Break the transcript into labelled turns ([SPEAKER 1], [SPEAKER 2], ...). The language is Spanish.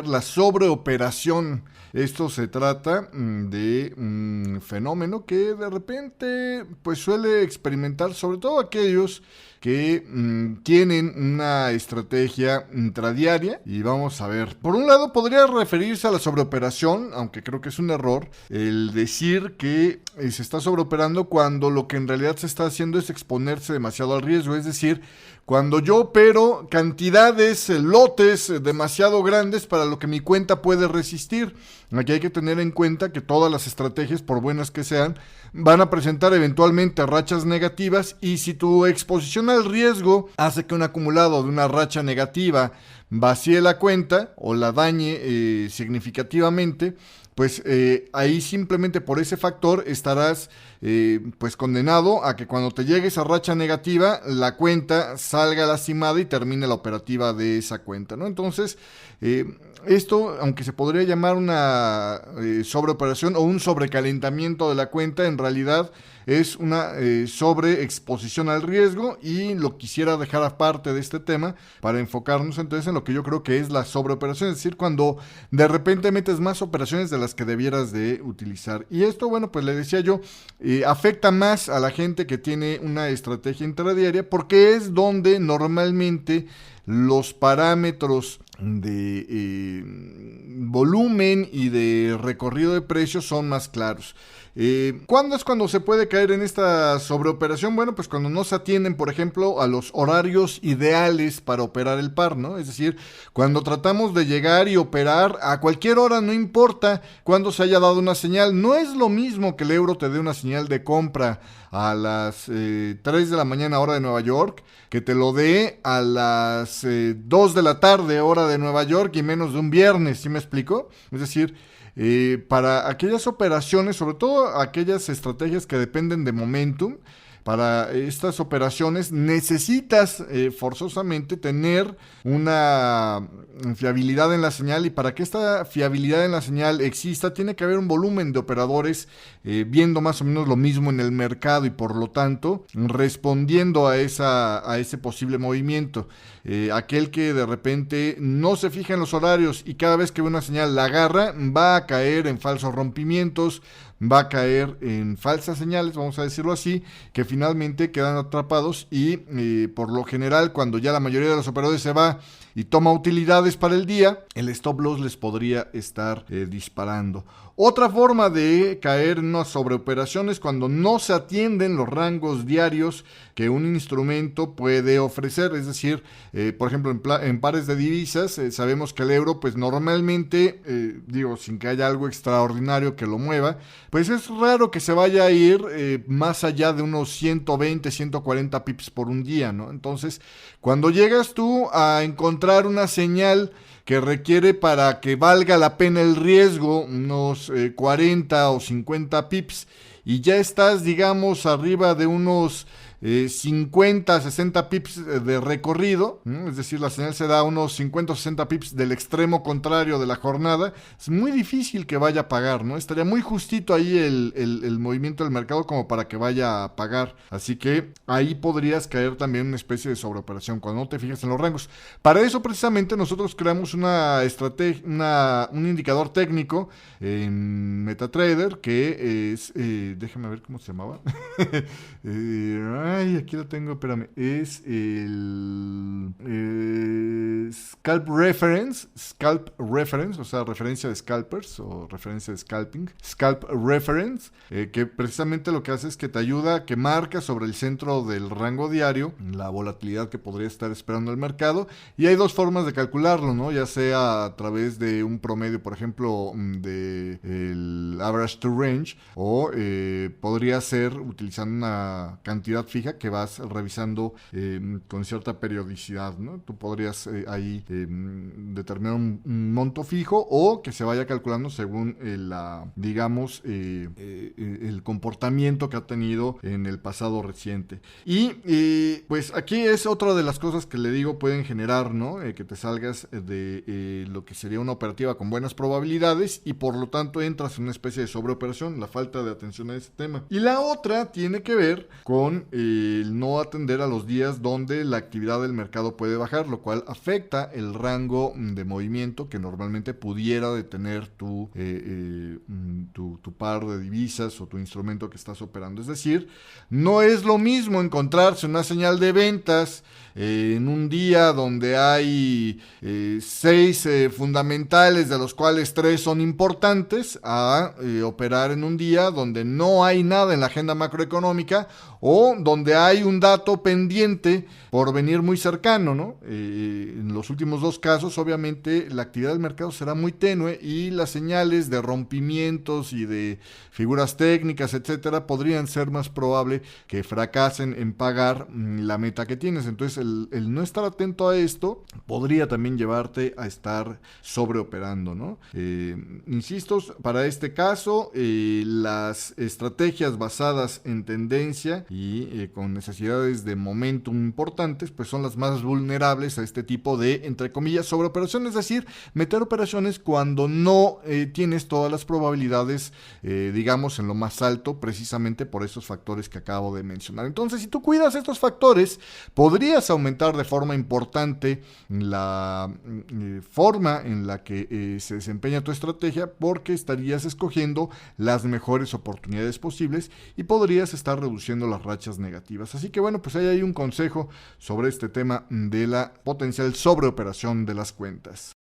[SPEAKER 1] la sobreoperación. Esto se trata de un fenómeno que de repente pues suele experimentar sobre todo aquellos que tienen una estrategia intradiaria. Y vamos a ver, por un lado podría referirse a la sobreoperación, aunque creo que es un error el decir que se está sobreoperando cuando lo que en realidad se está haciendo es exponerse demasiado al riesgo. Es decir, cuando yo opero cantidades, lotes demasiado grandes para lo que mi cuenta puede resistir. Aquí hay que tener en cuenta que todas las estrategias, por buenas que sean, van a presentar eventualmente rachas negativas, y si tu exposición al riesgo hace que un acumulado de una racha negativa vacíe la cuenta o la dañe significativamente, pues ahí simplemente por ese factor estarás pues condenado a que cuando te llegue esa racha negativa, la cuenta salga lastimada y termine la operativa de esa cuenta, ¿no? Entonces, esto, aunque se podría llamar una sobreoperación o un sobrecalentamiento de la cuenta, en realidad es una sobreexposición al riesgo, y lo quisiera dejar aparte de este tema para enfocarnos entonces en lo que yo creo que es la sobreoperación, es decir, cuando de repente metes más operaciones de las que debieras de utilizar. Y esto, bueno, pues le decía yo, afecta más a la gente que tiene una estrategia intradiaria, porque es donde normalmente los parámetros de volumen y de recorrido de precios son más claros. ¿Cuándo es cuando se puede caer en esta sobreoperación? Bueno, pues cuando no se atienden, por ejemplo, a los horarios ideales para operar el par, ¿no? Es decir, cuando tratamos de llegar y operar a cualquier hora, no importa cuándo se haya dado una señal. No es lo mismo que el euro te dé una señal de compra a las 3 de la mañana hora de Nueva York, que te lo dé a las 2 de la tarde hora de Nueva York y menos de un viernes, ¿sí me explico? Es decir, para aquellas operaciones, sobre todo aquellas estrategias que dependen de momentum, para estas operaciones necesitas forzosamente tener una fiabilidad en la señal, y para que esta fiabilidad en la señal exista tiene que haber un volumen de operadores viendo más o menos lo mismo en el mercado y por lo tanto respondiendo a ese posible movimiento. Aquel que de repente no se fija en los horarios y cada vez que ve una señal la agarra, va a caer en falsos rompimientos, va a caer en falsas señales, vamos a decirlo así, que finalmente quedan atrapados, y por lo general cuando ya la mayoría de los operadores se va y toma utilidades para el día, el stop loss les podría estar disparando. Otra forma de caer en una sobreoperación es cuando no se atienden los rangos diarios que un instrumento puede ofrecer. Es decir, por ejemplo, en pares de divisas, sabemos que el euro, pues normalmente, sin que haya algo extraordinario que lo mueva, pues es raro que se vaya a ir más allá de unos 120, 140 pips por un día, ¿no? Entonces, cuando llegas tú a encontrar una señal que requiere, para que valga la pena el riesgo, unos 40 o 50 pips, y ya estás, digamos, arriba de unos 50, 60 pips de recorrido, ¿no? Es decir, la señal se da unos 50 o 60 pips del extremo contrario de la jornada, es muy difícil que vaya a pagar, ¿no? Estaría muy justito ahí el movimiento del mercado como para que vaya a pagar, así que ahí podrías caer también en una especie de sobreoperación cuando no te fijas en los rangos. Para eso precisamente nosotros creamos una estrategia, un indicador técnico en MetaTrader que es, déjame ver cómo se llamaba. Aquí lo tengo, espérame. Es el Scalp Reference, o sea, referencia de scalpers o referencia de scalping. Scalp Reference, que precisamente lo que hace es que te ayuda a que marca sobre el centro del rango diario la volatilidad que podría estar esperando el mercado. Y hay dos formas de calcularlo, ¿no? Ya sea a través de un promedio, por ejemplo, de el average to range, o podría ser utilizando una cantidad fija que vas revisando con cierta periodicidad, ¿no? Tú podrías ahí determinar un monto fijo, o que se vaya calculando según el comportamiento que ha tenido en el pasado reciente. Y pues aquí es otra de las cosas que le digo pueden generar, ¿no? Que te salgas de lo que sería una operativa con buenas probabilidades, y por lo tanto entras en una especie de sobreoperación, la falta de atención a ese tema. Y la otra tiene que ver con no atender a los días donde la actividad del mercado puede bajar, lo cual afecta el rango de movimiento que normalmente pudiera detener tu par de divisas o tu instrumento que estás operando. Es decir, no es lo mismo encontrarse una señal de ventas en un día donde hay 6 fundamentales, de los cuales 3 son importantes, a operar en un día donde no hay nada en la agenda macroeconómica o donde hay un dato pendiente por venir muy cercano, ¿no? En los últimos 2 casos, obviamente, la actividad del mercado será muy tenue y las señales de rompimientos y de figuras técnicas, etcétera, podrían ser más probable que fracasen en pagar la meta que tienes. Entonces, el no estar atento a esto podría también llevarte a estar sobreoperando, ¿no? Insisto, para este caso, las estrategias basadas en tendencia y con necesidades de momentum importantes, pues son las más vulnerables a este tipo de, entre comillas, sobreoperación, es decir, meter operaciones cuando no tienes todas las probabilidades, digamos, en lo más alto, precisamente por esos factores que acabo de mencionar. Entonces, si tú cuidas estos factores, podrías aumentar de forma importante la forma en la que se desempeña tu estrategia, porque estarías escogiendo las mejores oportunidades posibles y podrías estar reduciendo las rachas negativas. Así que bueno, pues ahí hay un consejo sobre este tema de la potencial sobreoperación de las cuentas.